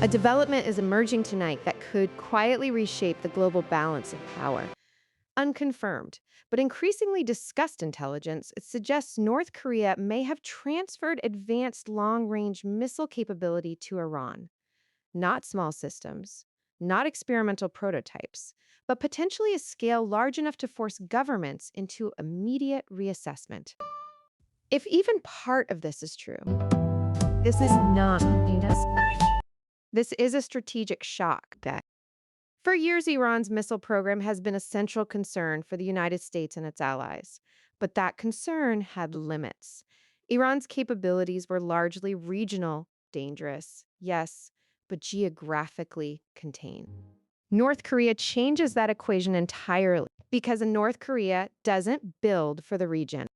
A development is emerging tonight that could quietly reshape the global balance of power. Unconfirmed, but increasingly discussed intelligence, it suggests North Korea may have transferred advanced long range missile capability to Iran. Not small systems, not experimental prototypes, but potentially a scale large enough to force governments into immediate reassessment. If even part of this is true, this is not heinous. This is a strategic shock that for years, Iran's missile program has been a central concern for the United States and its allies. But that concern had limits. Iran's capabilities were largely regional, dangerous, yes, but geographically contained. North Korea changes that equation entirely because North Korea doesn't build for the region.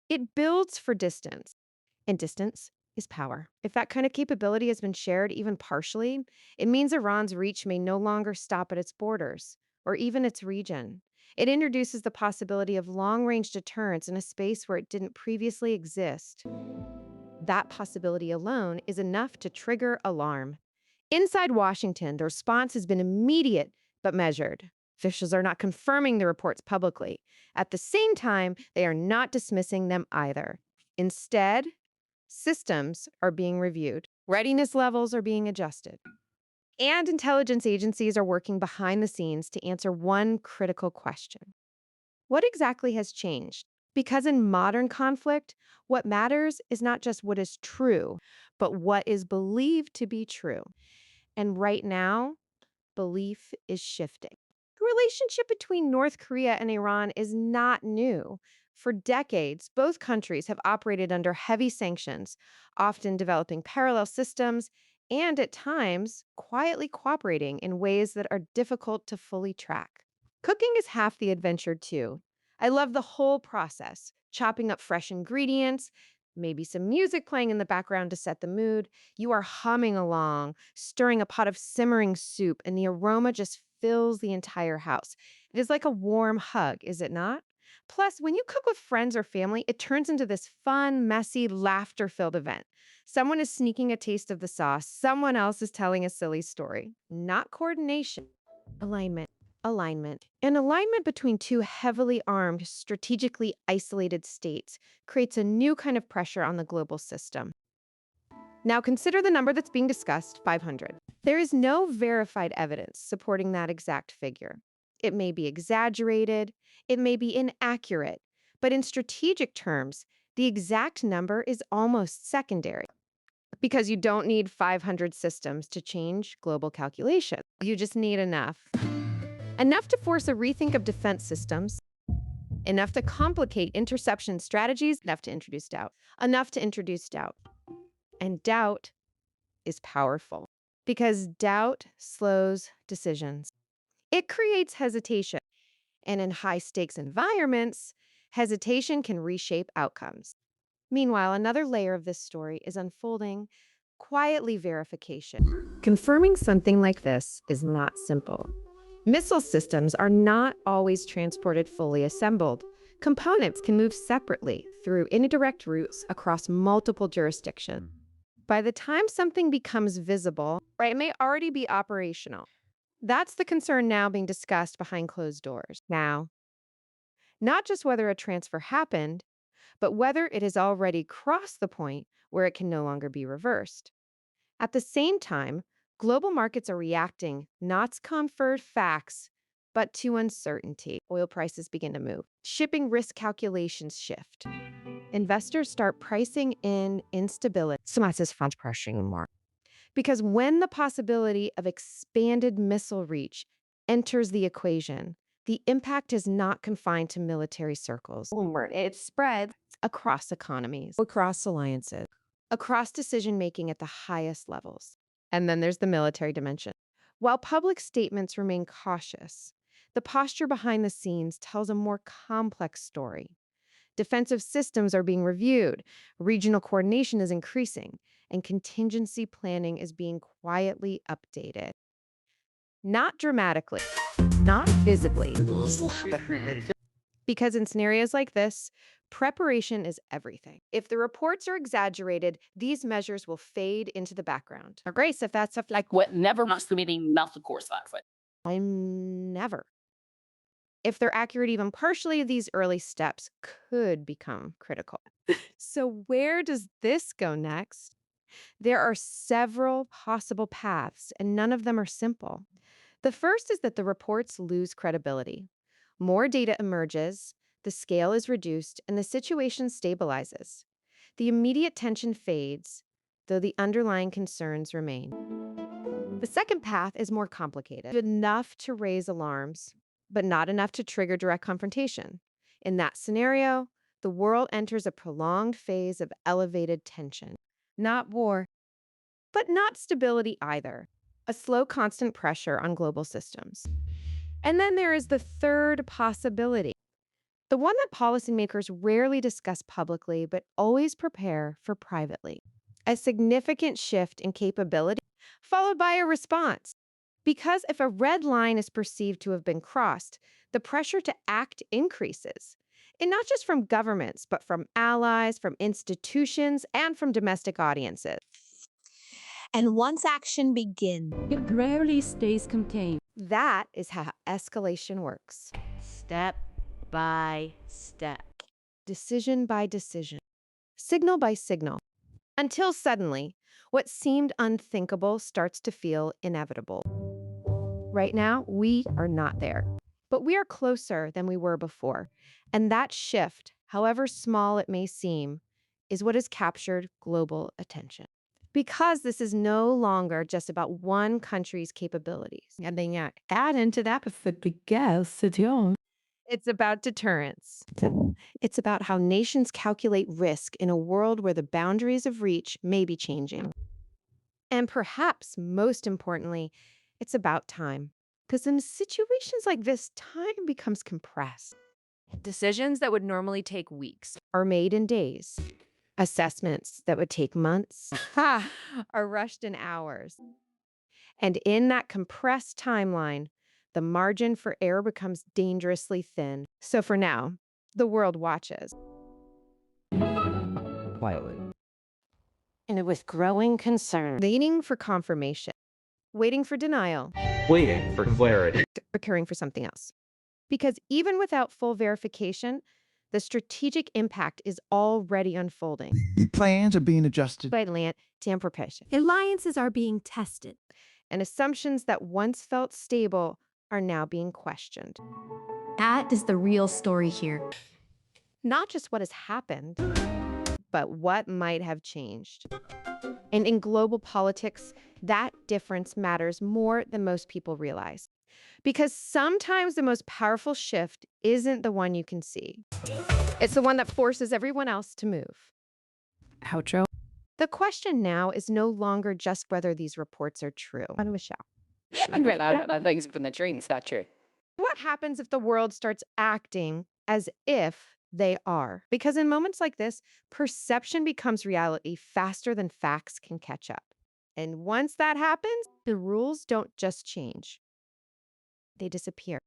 It builds for distance, and distance is power. If that kind of capability has been shared even partially, it means Iran's reach may no longer stop at its borders or even its region. It introduces the possibility of long range deterrence in a space where it didn't previously exist. That possibility alone is enough to trigger alarm. Inside Washington, the response has been immediate but measured. Officials are not confirming the reports publicly. At the same time, they are not dismissing them either. Instead, systems are being reviewed, readiness levels are being adjusted, and intelligence agencies are working behind the scenes to answer one critical question. What exactly has changed? Because in modern conflict, what matters is not just what is true, but what is believed to be true. And right now, belief is shifting. The relationship between North Korea and Iran is not new. For decades, both countries have operated under heavy sanctions, often developing parallel systems and at times quietly cooperating in ways that are difficult to fully track. Cooking is half the adventure, too. I love the whole process, chopping up fresh ingredients, maybe some music playing in the background to set the mood. You are humming along, stirring a pot of simmering soup, and the aroma just fills the entire house. It is like a warm hug, is it not? Plus, when you cook with friends or family, it turns into this fun, messy, laughter filled event. Someone is sneaking a taste of the sauce, someone else is telling a silly story. Not coordination, alignment. Alignment. An alignment between two heavily armed, strategically isolated states creates a new kind of pressure on the global system. Now consider the number that's being discussed, 500. There is no verified evidence supporting that exact figure. It may be exaggerated, it may be inaccurate, but in strategic terms, the exact number is almost secondary because you don't need 500 systems to change global calculation. You just need enough. Enough to force a rethink of defense systems, enough to complicate interception strategies, enough to introduce doubt. Enough to introduce doubt. And doubt is powerful because doubt slows decisions. It creates hesitation. And in high stakes environments, hesitation can reshape outcomes. Meanwhile, another layer of this story is unfolding quietly verification. Confirming something like this is not simple. Missile systems are not always transported fully assembled. Components can move separately through indirect routes across multiple jurisdictions. By the time something becomes visible, it may already be operational. That's the concern now being discussed behind closed doors. Now, not just whether a transfer happened, but whether it has already crossed the point where it can no longer be reversed. At the same time, global markets are reacting not to conferred facts, but to uncertainty. Oil prices begin to move. Shipping risk calculations shift. Investors start pricing in instability. Sometimes funds pressuring more. Because when the possibility of expanded missile reach enters the equation, the impact is not confined to military circles. It spreads across economies, across alliances, across decision-making at the highest levels. And then there's the military dimension. While public statements remain cautious, the posture behind the scenes tells a more complex story. Defensive systems are being reviewed, regional coordination is increasing, and contingency planning is being quietly updated. Not dramatically, not visibly, Because in scenarios like this, preparation is everything. If the reports are exaggerated, these measures will fade into the background. Or Grace, if that's stuff like What never wants to meeting mouth of course for it. I'm never. If they're accurate even partially, these early steps could become critical. So, where does this go next? There are several possible paths, and none of them are simple. The first is that the reports lose credibility. More data emerges, the scale is reduced, and the situation stabilizes. The immediate tension fades, though the underlying concerns remain. The second path is more complicated, enough to raise alarms, but not enough to trigger direct confrontation. In that scenario, the world enters a prolonged phase of elevated tension. Not war, but not stability either. A slow, constant pressure on global systems. And then there is the third possibility, the one that policymakers rarely discuss publicly but always prepare for privately. A significant shift in capability followed by a response. Because if a red line is perceived to have been crossed, the pressure to act increases. And not just from governments, but from allies, from institutions, and from domestic audiences. And once action begins, It rarely stays contained. That is how escalation works. Step by step. Decision by decision, signal by signal, until suddenly, what seemed unthinkable starts to feel inevitable. Right now, we are not there, but we are closer than we were before. And that shift, however small it may seem, is what has captured global attention. Because this is no longer just about one country's capabilities. And then add into that it's about deterrence. It's about how nations calculate risk in a world where the boundaries of reach may be changing. And perhaps most importantly, it's about time. Because in situations like this, time becomes compressed. Decisions that would normally take weeks are made in days. Assessments that would take months are rushed in hours. And in that compressed timeline, the margin for error becomes dangerously thin. So for now, the world watches. Quietly. And with growing concern, waiting for confirmation, waiting for denial, Waiting for clarity. preparing for something else. Because even without full verification, the strategic impact is already unfolding. Plans are being adjusted. By land to preparation. alliances are being tested. And assumptions that once felt stable are now being questioned. That is the real story here. Not just what has happened, but what might have changed. And in global politics, that difference matters more than most people realize. Because sometimes the most powerful shift isn't the one you can see. It's the one that forces everyone else to move. Outro. The question now is no longer just whether these reports are true. Well, I think it's from the dreams, not true. What happens if the world starts acting as if they are? Because in moments like this, perception becomes reality faster than facts can catch up. And once that happens, the rules don't just change, they disappear.